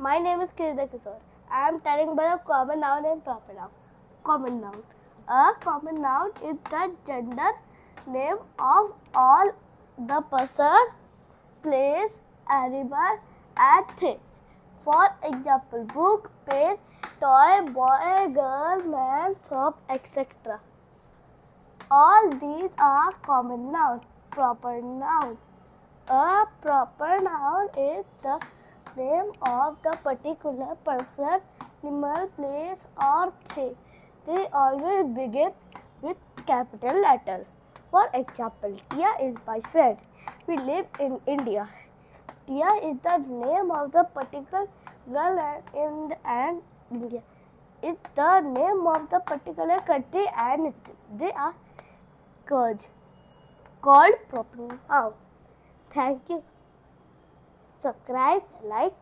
My name is Kirida Kishore. I am telling about a common noun and proper noun. Common noun. A common noun is the gender name of all the person, place, animal, and thing. For example, book, pen, toy, boy, girl, man, shop, etc. All these are common nouns. Proper noun. A proper noun is the name of the particular person, animal, place, or thing. They always begin with capital letter. For example, Tia is my friend. We live in India. Tia is the name of the particular girl in India. It's the name of the particular country and they are called proper noun. Thank you. Subscribe, like.